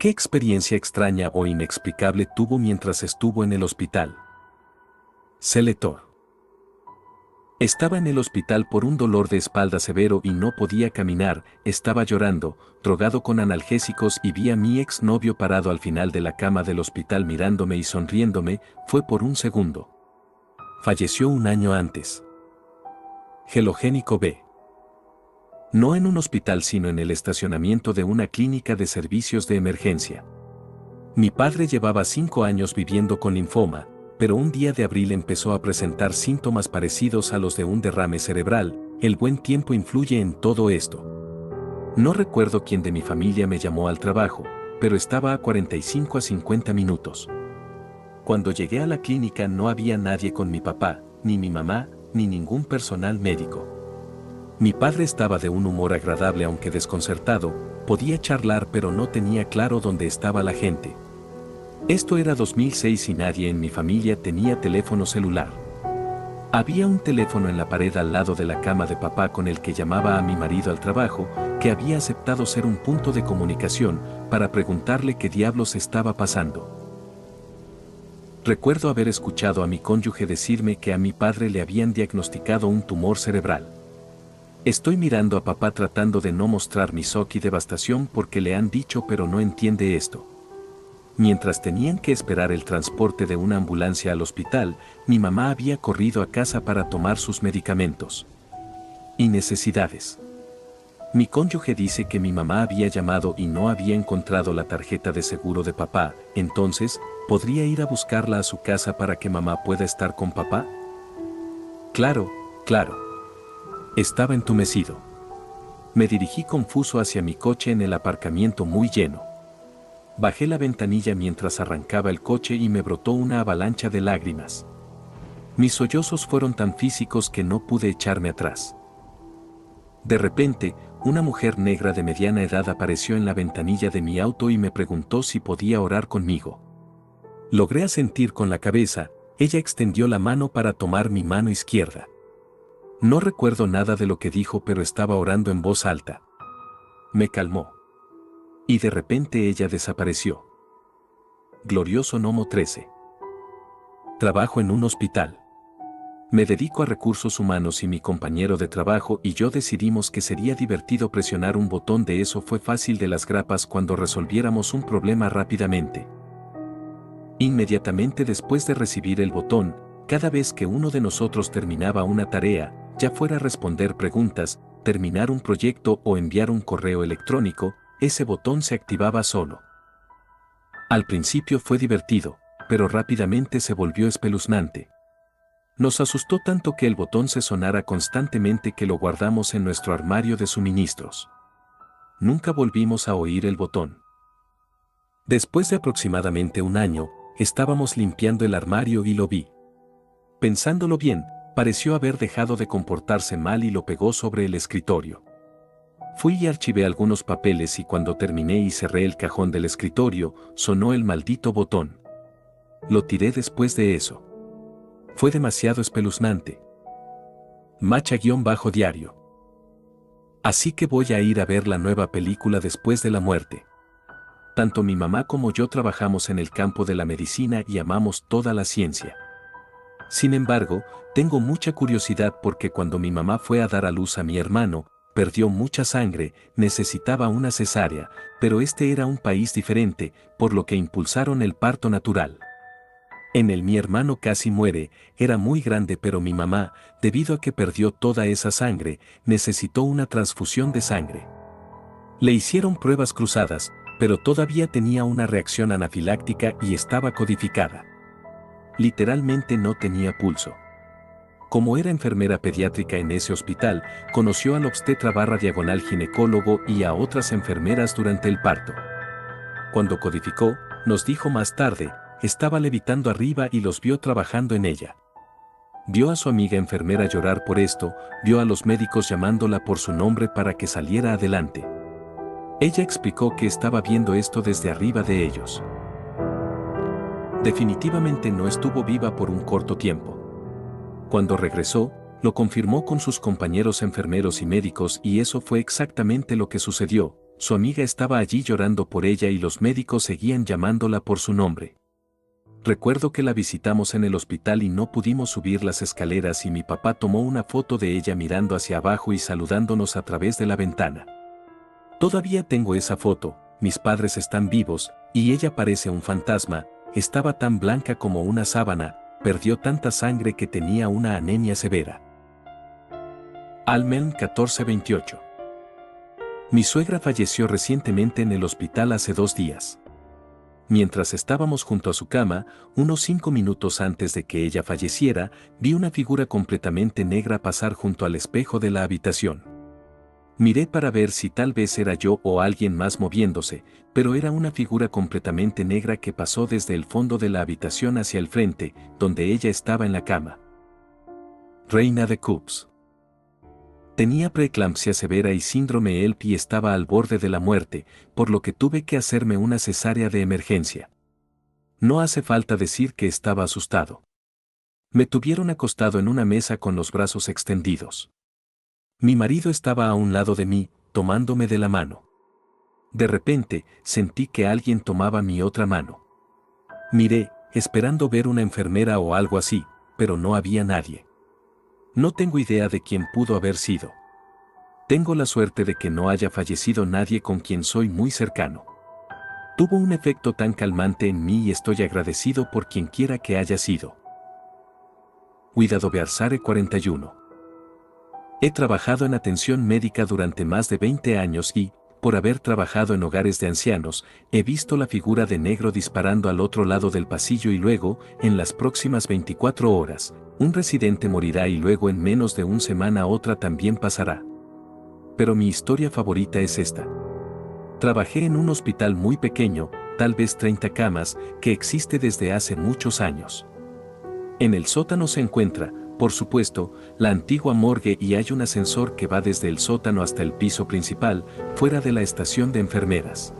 ¿Qué experiencia extraña o inexplicable tuvo mientras estuvo en el hospital? Seletor. Estaba en el hospital por un dolor de espalda severo y no podía caminar, estaba llorando, drogado con analgésicos y vi a mi exnovio parado al final de la cama del hospital mirándome y sonriéndome, fue por un segundo. Falleció un año antes. Gelogénico B. No en un hospital sino en el estacionamiento de una clínica de servicios de emergencia. Mi padre llevaba 5 años viviendo con linfoma, pero un día de abril empezó a presentar síntomas parecidos a los de un derrame cerebral. El buen tiempo influye en todo esto. No recuerdo quién de mi familia me llamó al trabajo, pero estaba a 45 a 50 minutos. Cuando llegué a la clínica no había nadie con mi papá, ni mi mamá, ni ningún personal médico. Mi padre estaba de un humor agradable aunque desconcertado, podía charlar pero no tenía claro dónde estaba la gente. Esto era 2006 y nadie en mi familia tenía teléfono celular. Había un teléfono en la pared al lado de la cama de papá con el que llamaba a mi marido al trabajo, que había aceptado ser un punto de comunicación, para preguntarle qué diablos estaba pasando. Recuerdo haber escuchado a mi cónyuge decirme que a mi padre le habían diagnosticado un tumor cerebral. Estoy mirando a papá tratando de no mostrar mi shock y devastación porque le han dicho pero no entiende esto. Mientras tenían que esperar el transporte de una ambulancia al hospital, mi mamá había corrido a casa para tomar sus medicamentos y necesidades. Mi cónyuge dice que mi mamá había llamado y no había encontrado la tarjeta de seguro de papá, entonces, ¿podría ir a buscarla a su casa para que mamá pueda estar con papá? Claro, claro. Estaba entumecido. Me dirigí confuso hacia mi coche en el aparcamiento muy lleno. Bajé la ventanilla mientras arrancaba el coche y me brotó una avalancha de lágrimas. Mis sollozos fueron tan físicos que no pude echarme atrás. De repente, una mujer negra de mediana edad apareció en la ventanilla de mi auto y me preguntó si podía orar conmigo. Logré asentir con la cabeza, ella extendió la mano para tomar mi mano izquierda. No recuerdo nada de lo que dijo pero estaba orando en voz alta. Me calmó. Y de repente ella desapareció. Glorioso Nomo 13. Trabajo en un hospital. Me dedico a recursos humanos y mi compañero de trabajo y yo decidimos que sería divertido presionar un botón de eso fue fácil de las grapas cuando resolviéramos un problema rápidamente. Inmediatamente después de recibir el botón, cada vez que uno de nosotros terminaba una tarea, ya fuera responder preguntas, terminar un proyecto o enviar un correo electrónico, ese botón se activaba solo. Al principio fue divertido, pero rápidamente se volvió espeluznante. Nos asustó tanto que el botón se sonara constantemente que lo guardamos en nuestro armario de suministros. Nunca volvimos a oír el botón. Después de aproximadamente un año, estábamos limpiando el armario y lo vi. Pensándolo bien, pareció haber dejado de comportarse mal y lo pegó sobre el escritorio. Fui y archivé algunos papeles y cuando terminé y cerré el cajón del escritorio, sonó el maldito botón. Lo tiré después de eso. Fue demasiado espeluznante. Macha-diario. Así que voy a ir a ver la nueva película después de la muerte. Tanto mi mamá como yo trabajamos en el campo de la medicina y amamos toda la ciencia. Sin embargo, tengo mucha curiosidad porque cuando mi mamá fue a dar a luz a mi hermano, perdió mucha sangre, necesitaba una cesárea, pero este era un país diferente, por lo que impulsaron el parto natural. En el mi hermano casi muere, era muy grande pero mi mamá, debido a que perdió toda esa sangre, necesitó una transfusión de sangre. Le hicieron pruebas cruzadas, pero todavía tenía una reacción anafiláctica y estaba codificada. Literalmente no tenía pulso. Como era enfermera pediátrica en ese hospital, conoció al obstetra/ginecólogo y a otras enfermeras durante el parto. Cuando codificó, nos dijo más tarde, estaba levitando arriba y los vio trabajando en ella. Vio a su amiga enfermera llorar por esto, vio a los médicos llamándola por su nombre para que saliera adelante. Ella explicó que estaba viendo esto desde arriba de ellos. Definitivamente no estuvo viva por un corto tiempo. Cuando regresó, lo confirmó con sus compañeros enfermeros y médicos y eso fue exactamente lo que sucedió. Su amiga estaba allí llorando por ella y los médicos seguían llamándola por su nombre. Recuerdo que la visitamos en el hospital y no pudimos subir las escaleras y mi papá tomó una foto de ella mirando hacia abajo y saludándonos a través de la ventana. Todavía tengo esa foto, mis padres están vivos, y ella parece un fantasma, estaba tan blanca como una sábana, perdió tanta sangre que tenía una anemia severa. Almen 1428. Mi suegra falleció recientemente en el hospital hace 2 días. Mientras estábamos junto a su cama, unos 5 minutos antes de que ella falleciera, vi una figura completamente negra pasar junto al espejo de la habitación. Miré para ver si tal vez era yo o alguien más moviéndose, pero era una figura completamente negra que pasó desde el fondo de la habitación hacia el frente, donde ella estaba en la cama. Reina de Cups. Tenía preeclampsia severa y síndrome HELP y estaba al borde de la muerte, por lo que tuve que hacerme una cesárea de emergencia. No hace falta decir que estaba asustado. Me tuvieron acostado en una mesa con los brazos extendidos. Mi marido estaba a un lado de mí, tomándome de la mano. De repente, sentí que alguien tomaba mi otra mano. Miré, esperando ver una enfermera o algo así, pero no había nadie. No tengo idea de quién pudo haber sido. Tengo la suerte de que no haya fallecido nadie con quien soy muy cercano. Tuvo un efecto tan calmante en mí y estoy agradecido por quien quiera que haya sido. Cuidado Bearsare 41. He trabajado en atención médica durante más de 20 años y, por haber trabajado en hogares de ancianos, he visto la figura de negro disparando al otro lado del pasillo y luego, en las próximas 24 horas, un residente morirá y luego en menos de una semana otra también pasará. Pero mi historia favorita es esta. Trabajé en un hospital muy pequeño, tal vez 30 camas, que existe desde hace muchos años. En el sótano se encuentra, por supuesto, la antigua morgue y hay un ascensor que va desde el sótano hasta el piso principal, fuera de la estación de enfermeras.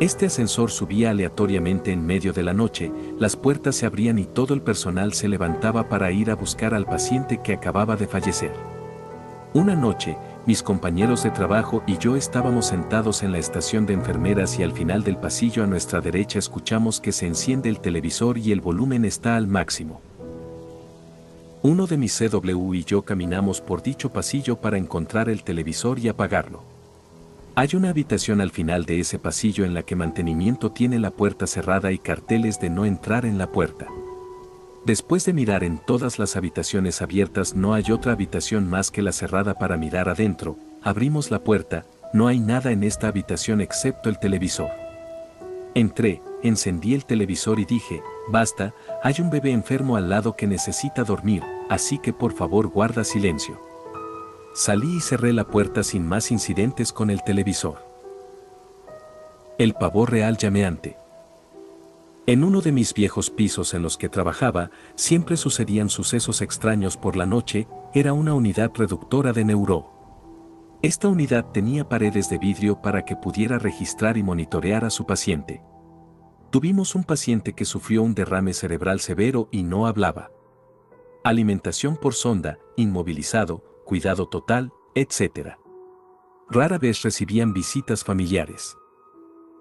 Este ascensor subía aleatoriamente en medio de la noche, las puertas se abrían y todo el personal se levantaba para ir a buscar al paciente que acababa de fallecer. Una noche, mis compañeros de trabajo y yo estábamos sentados en la estación de enfermeras y al final del pasillo a nuestra derecha escuchamos que se enciende el televisor y el volumen está al máximo. Uno de mis CW y yo caminamos por dicho pasillo para encontrar el televisor y apagarlo. Hay una habitación al final de ese pasillo en la que mantenimiento tiene la puerta cerrada y carteles de no entrar en la puerta. Después de mirar en todas las habitaciones abiertas no hay otra habitación más que la cerrada para mirar adentro, abrimos la puerta, no hay nada en esta habitación excepto el televisor. Entré, encendí el televisor y dije, basta, hay un bebé enfermo al lado que necesita dormir, así que por favor guarda silencio. Salí y cerré la puerta sin más incidentes con el televisor. El pavo real llameante. En uno de mis viejos pisos en los que trabajaba, siempre sucedían sucesos extraños por la noche, era una unidad reductora de neuro. Esta unidad tenía paredes de vidrio para que pudiera registrar y monitorear a su paciente. Tuvimos un paciente que sufrió un derrame cerebral severo y no hablaba. Alimentación por sonda, inmovilizado, cuidado total, etc. Rara vez recibían visitas familiares.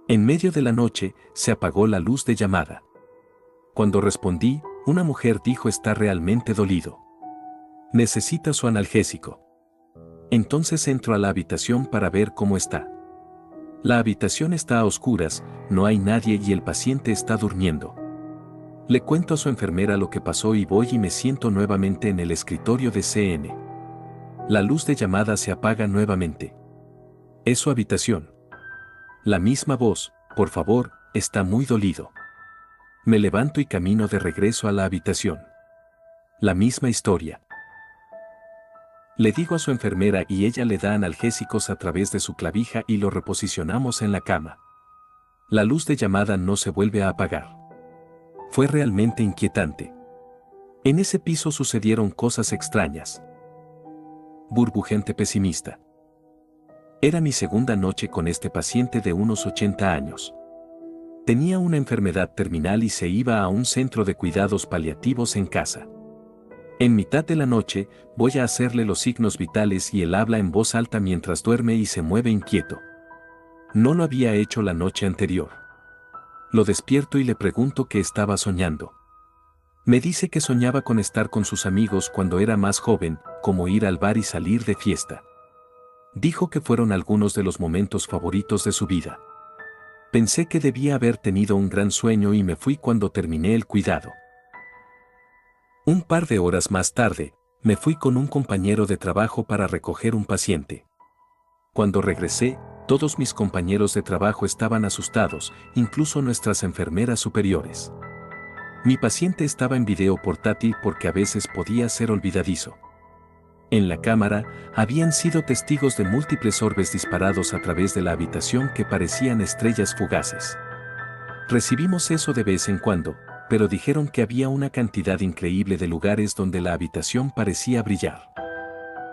En medio de la noche, se apagó la luz de llamada. Cuando respondí, una mujer dijo estar realmente dolido. Necesita su analgésico. Entonces entro a la habitación para ver cómo está. La habitación está a oscuras, no hay nadie y el paciente está durmiendo. Le cuento a su enfermera lo que pasó y voy y me siento nuevamente en el escritorio de CN. La luz de llamada se apaga nuevamente. Es su habitación. La misma voz, por favor, está muy dolido. Me levanto y camino de regreso a la habitación. La misma historia. Le digo a su enfermera y ella le da analgésicos a través de su clavija y lo reposicionamos en la cama. La luz de llamada no se vuelve a apagar. Fue realmente inquietante. En ese piso sucedieron cosas extrañas. Burbujente pesimista. Era mi segunda noche con este paciente de unos 80 años. Tenía una enfermedad terminal y se iba a un centro de cuidados paliativos en casa. En mitad de la noche, voy a hacerle los signos vitales y él habla en voz alta mientras duerme y se mueve inquieto. No lo había hecho la noche anterior. Lo despierto y le pregunto qué estaba soñando. Me dice que soñaba con estar con sus amigos cuando era más joven, como ir al bar y salir de fiesta. Dijo que fueron algunos de los momentos favoritos de su vida. Pensé que debía haber tenido un gran sueño y me fui cuando terminé el cuidado. Un par de horas más tarde, me fui con un compañero de trabajo para recoger un paciente. Cuando regresé, todos mis compañeros de trabajo estaban asustados, incluso nuestras enfermeras superiores. Mi paciente estaba en video portátil porque a veces podía ser olvidadizo. En la cámara, habían sido testigos de múltiples orbes disparados a través de la habitación que parecían estrellas fugaces. Recibimos eso de vez en cuando, pero dijeron que había una cantidad increíble de lugares donde la habitación parecía brillar.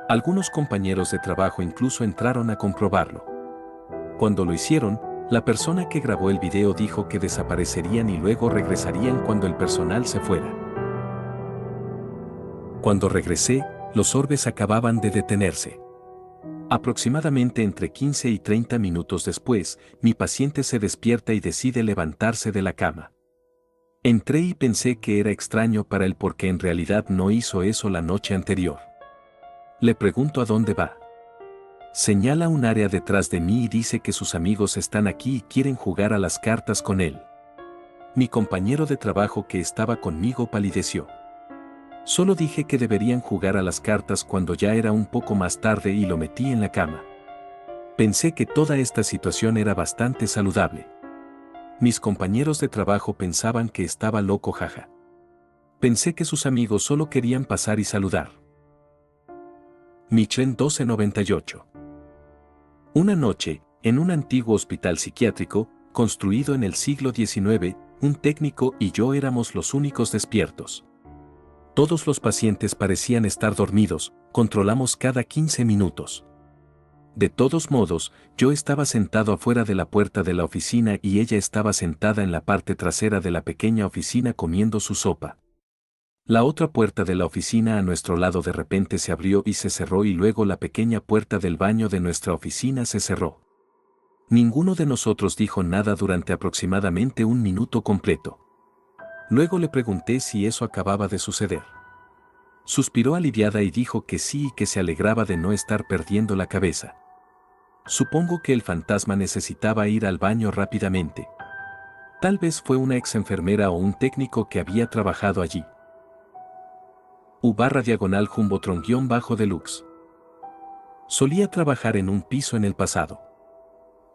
Algunos compañeros de trabajo incluso entraron a comprobarlo. Cuando lo hicieron, la persona que grabó el video dijo que desaparecerían y luego regresarían cuando el personal se fuera. Cuando regresé, los orbes acababan de detenerse. Aproximadamente entre 15 y 30 minutos después, mi paciente se despierta y decide levantarse de la cama. Entré y pensé que era extraño para él porque en realidad no hizo eso la noche anterior. Le pregunto a dónde va. Señala un área detrás de mí y dice que sus amigos están aquí y quieren jugar a las cartas con él. Mi compañero de trabajo que estaba conmigo palideció. Solo dije que deberían jugar a las cartas cuando ya era un poco más tarde y lo metí en la cama. Pensé que toda esta situación era bastante saludable. Mis compañeros de trabajo pensaban que estaba loco, jaja. Pensé que sus amigos solo querían pasar y saludar. Michelin 1298. Una noche, en un antiguo hospital psiquiátrico, construido en el siglo XIX, un técnico y yo éramos los únicos despiertos. Todos los pacientes parecían estar dormidos, controlamos cada 15 minutos. De todos modos, yo estaba sentado afuera de la puerta de la oficina y ella estaba sentada en la parte trasera de la pequeña oficina comiendo su sopa. La otra puerta de la oficina a nuestro lado de repente se abrió y se cerró y luego la pequeña puerta del baño de nuestra oficina se cerró. Ninguno de nosotros dijo nada durante aproximadamente un minuto completo. Luego le pregunté si eso acababa de suceder. Suspiró aliviada y dijo que sí y que se alegraba de no estar perdiendo la cabeza. Supongo que el fantasma necesitaba ir al baño rápidamente. Tal vez fue una ex enfermera o un técnico que había trabajado allí. U/Jumbotron-Deluxe. Solía trabajar en un piso en el pasado.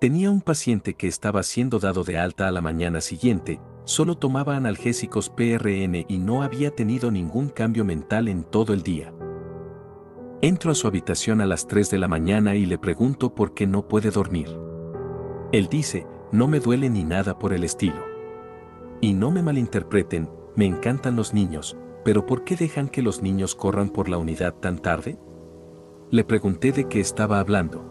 Tenía un paciente que estaba siendo dado de alta a la mañana siguiente, solo tomaba analgésicos PRN y no había tenido ningún cambio mental en todo el día. Entro a su habitación a las 3 de la mañana y le pregunto por qué no puede dormir. Él dice, no me duele ni nada por el estilo. Y no me malinterpreten, me encantan los niños, pero ¿por qué dejan que los niños corran por la unidad tan tarde? Le pregunté de qué estaba hablando.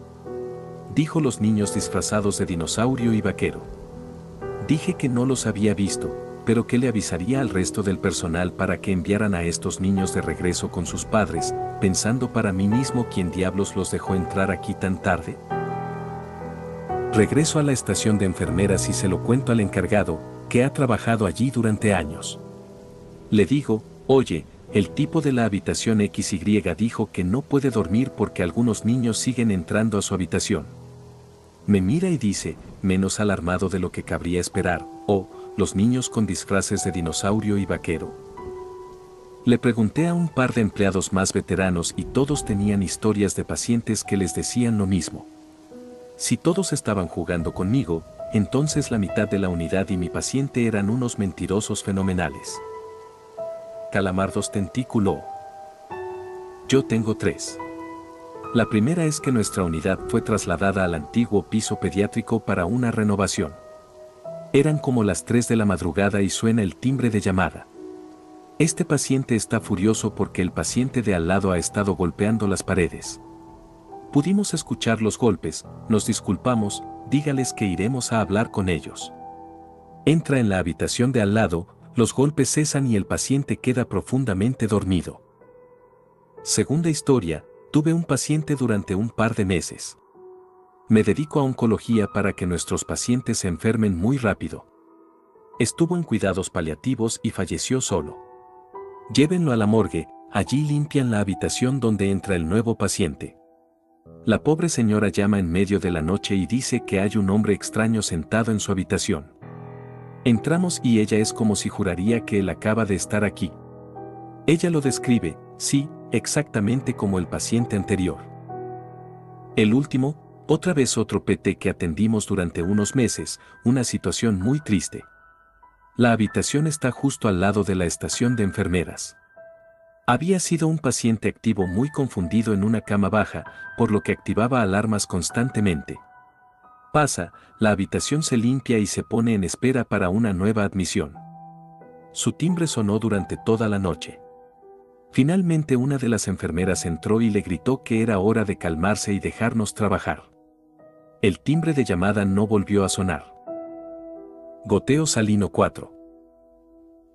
Dijo los niños disfrazados de dinosaurio y vaquero. Dije que no los había visto, pero que le avisaría al resto del personal para que enviaran a estos niños de regreso con sus padres, pensando para mí mismo quién diablos los dejó entrar aquí tan tarde. Regreso a la estación de enfermeras y se lo cuento al encargado, que ha trabajado allí durante años. Le digo, oye, el tipo de la habitación XY dijo que no puede dormir porque algunos niños siguen entrando a su habitación. Me mira y dice, menos alarmado de lo que cabría esperar, los niños con disfraces de dinosaurio y vaquero. Le pregunté a un par de empleados más veteranos y todos tenían historias de pacientes que les decían lo mismo. Si todos estaban jugando conmigo, entonces la mitad de la unidad y mi paciente eran unos mentirosos fenomenales. Calamardos Tentículo. Yo tengo 3. La primera es que nuestra unidad fue trasladada al antiguo piso pediátrico para una renovación. Eran como las 3 de la madrugada y suena el timbre de llamada. Este paciente está furioso porque el paciente de al lado ha estado golpeando las paredes. Pudimos escuchar los golpes, nos disculpamos, dígales que iremos a hablar con ellos. Entra en la habitación de al lado, los golpes cesan y el paciente queda profundamente dormido. Segunda historia, tuve un paciente durante un par de meses. Me dedico a oncología para que nuestros pacientes se enfermen muy rápido. Estuvo en cuidados paliativos y falleció solo. Llévenlo a la morgue, allí limpian la habitación donde entra el nuevo paciente. La pobre señora llama en medio de la noche y dice que hay un hombre extraño sentado en su habitación. Entramos y ella es como si juraría que él acaba de estar aquí. Ella lo describe, sí, exactamente como el paciente anterior. El último, otra vez otro PT que atendimos durante unos meses, una situación muy triste. La habitación está justo al lado de la estación de enfermeras. Había sido un paciente activo muy confundido en una cama baja, por lo que activaba alarmas constantemente. Pasa, la habitación se limpia y se pone en espera para una nueva admisión. Su timbre sonó durante toda la noche. Finalmente una de las enfermeras entró y le gritó que era hora de calmarse y dejarnos trabajar. El timbre de llamada no volvió a sonar. Goteo salino 4.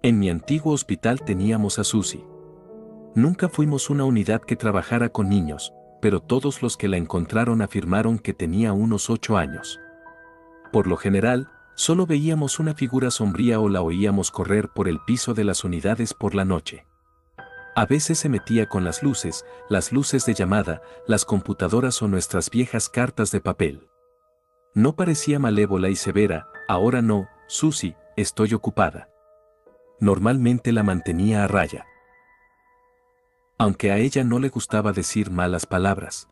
En mi antiguo hospital teníamos a Susi. Nunca fuimos una unidad que trabajara con niños, pero todos los que la encontraron afirmaron que tenía unos 8 años. Por lo general, solo veíamos una figura sombría o la oíamos correr por el piso de las unidades por la noche. A veces se metía con las luces de llamada, las computadoras o nuestras viejas cartas de papel. No parecía malévola y severa, ahora no, Susi, estoy ocupada. Normalmente la mantenía a raya. Aunque a ella no le gustaba decir malas palabras.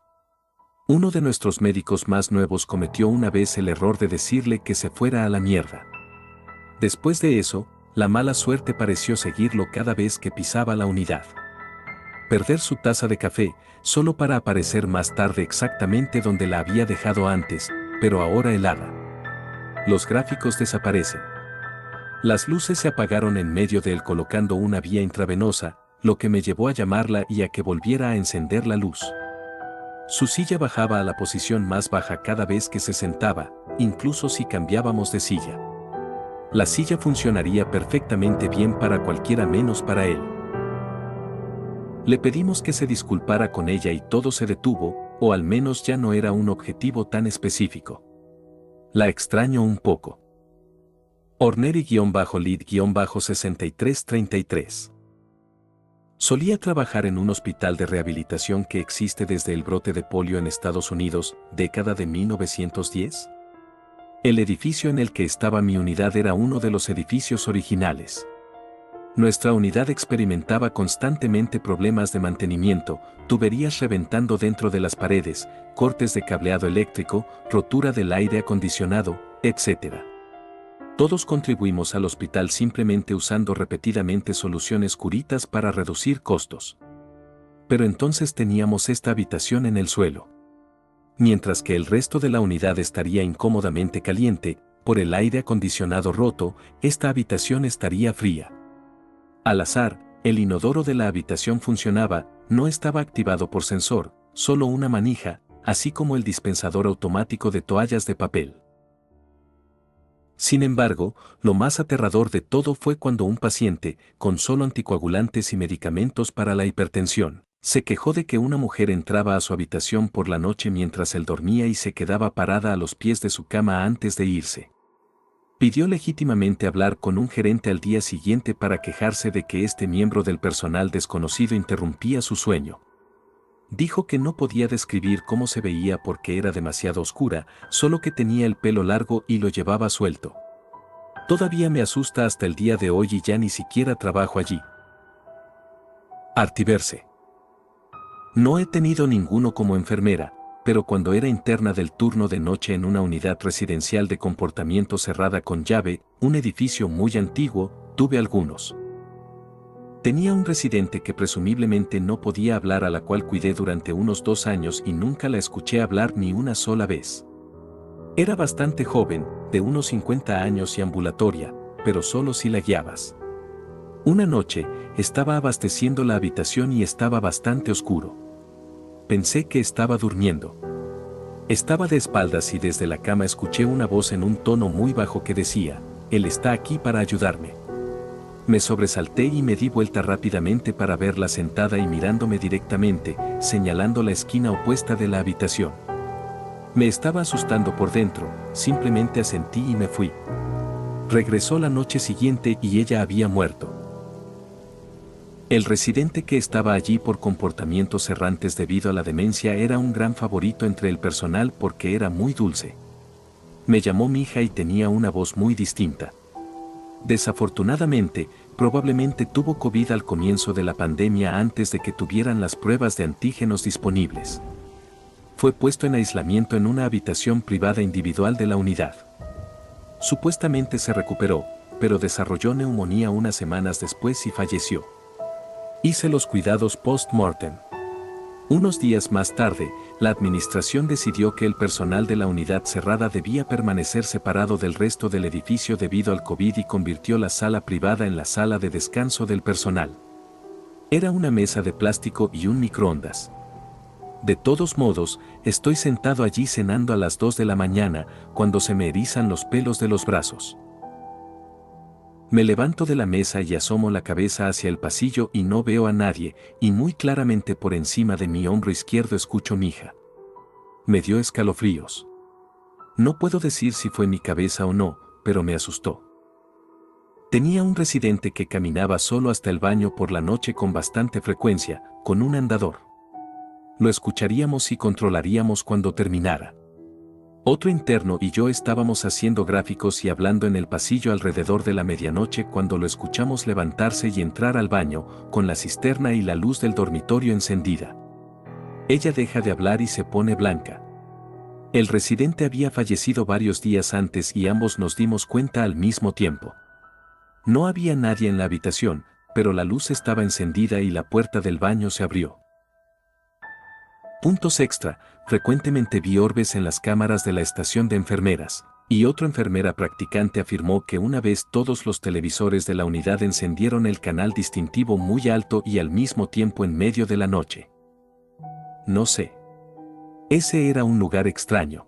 Uno de nuestros médicos más nuevos cometió una vez el error de decirle que se fuera a la mierda. Después de eso, la mala suerte pareció seguirlo cada vez que pisaba la unidad. Perder su taza de café, solo para aparecer más tarde exactamente donde la había dejado antes, pero ahora helada. Los gráficos desaparecen. Las luces se apagaron en medio de él colocando una vía intravenosa, lo que me llevó a llamarla y a que volviera a encender la luz. Su silla bajaba a la posición más baja cada vez que se sentaba, incluso si cambiábamos de silla. La silla funcionaría perfectamente bien para cualquiera menos para él. Le pedimos que se disculpara con ella y todo se detuvo, o al menos ya no era un objetivo tan específico. La extraño un poco. Orneri-lead-6333. Solía trabajar en un hospital de rehabilitación que existe desde el brote de polio en Estados Unidos, década de 1910. El edificio en el que estaba mi unidad era uno de los edificios originales. Nuestra unidad experimentaba constantemente problemas de mantenimiento, tuberías reventando dentro de las paredes, cortes de cableado eléctrico, rotura del aire acondicionado, etc. Todos contribuimos al hospital simplemente usando repetidamente soluciones curitas para reducir costos. Pero entonces teníamos esta habitación en el suelo. Mientras que el resto de la unidad estaría incómodamente caliente, por el aire acondicionado roto, esta habitación estaría fría. Al azar, el inodoro de la habitación funcionaba, no estaba activado por sensor, solo una manija, así como el dispensador automático de toallas de papel. Sin embargo, lo más aterrador de todo fue cuando un paciente, con solo anticoagulantes y medicamentos para la hipertensión, se quejó de que una mujer entraba a su habitación por la noche mientras él dormía y se quedaba parada a los pies de su cama antes de irse. Pidió legítimamente hablar con un gerente al día siguiente para quejarse de que este miembro del personal desconocido interrumpía su sueño. Dijo que no podía describir cómo se veía porque era demasiado oscura, solo que tenía el pelo largo y lo llevaba suelto. Todavía me asusta hasta el día de hoy y ya ni siquiera trabajo allí. Artiverse. No he tenido ninguno como enfermera, pero cuando era interna del turno de noche en una unidad residencial de comportamiento cerrada con llave, un edificio muy antiguo, tuve algunos. Tenía un residente que presumiblemente no podía hablar a la cual cuidé durante unos 2 años y nunca la escuché hablar ni una sola vez. Era bastante joven, de unos 50 años y ambulatoria, pero solo si la guiabas. Una noche, estaba abasteciendo la habitación y estaba bastante oscuro. Pensé que estaba durmiendo. Estaba de espaldas y desde la cama escuché una voz en un tono muy bajo que decía, «Él está aquí para ayudarme». Me sobresalté y me di vuelta rápidamente para verla sentada y mirándome directamente, señalando la esquina opuesta de la habitación. Me estaba asustando por dentro, simplemente asentí y me fui. Regresó la noche siguiente y ella había muerto. El residente que estaba allí por comportamientos errantes debido a la demencia era un gran favorito entre el personal porque era muy dulce. Me llamó Mija y tenía una voz muy distinta. Desafortunadamente, probablemente tuvo COVID al comienzo de la pandemia antes de que tuvieran las pruebas de antígenos disponibles. Fue puesto en aislamiento en una habitación privada individual de la unidad. Supuestamente se recuperó, pero desarrolló neumonía unas semanas después y falleció. Hice los cuidados post-mortem. Unos días más tarde, la administración decidió que el personal de la unidad cerrada debía permanecer separado del resto del edificio debido al COVID y convirtió la sala privada en la sala de descanso del personal. Era una mesa de plástico y un microondas. De todos modos, estoy sentado allí cenando a las 2 de la mañana, cuando se me erizan los pelos de los brazos. Me levanto de la mesa y asomo la cabeza hacia el pasillo y no veo a nadie, y muy claramente por encima de mi hombro izquierdo escucho Mija. Me dio escalofríos. No puedo decir si fue mi cabeza o no, pero me asustó. Tenía un residente que caminaba solo hasta el baño por la noche con bastante frecuencia, con un andador. Lo escucharíamos y controlaríamos cuando terminara. Otro interno y yo estábamos haciendo gráficos y hablando en el pasillo alrededor de la medianoche cuando lo escuchamos levantarse y entrar al baño, con la cisterna y la luz del dormitorio encendida. Ella deja de hablar y se pone blanca. El residente había fallecido varios días antes y ambos nos dimos cuenta al mismo tiempo. No había nadie en la habitación, pero la luz estaba encendida y la puerta del baño se abrió. Puntos extra, frecuentemente vi orbes en las cámaras de la estación de enfermeras, y otra enfermera practicante afirmó que una vez todos los televisores de la unidad encendieron el canal distintivo muy alto y al mismo tiempo en medio de la noche. No sé. Ese era un lugar extraño.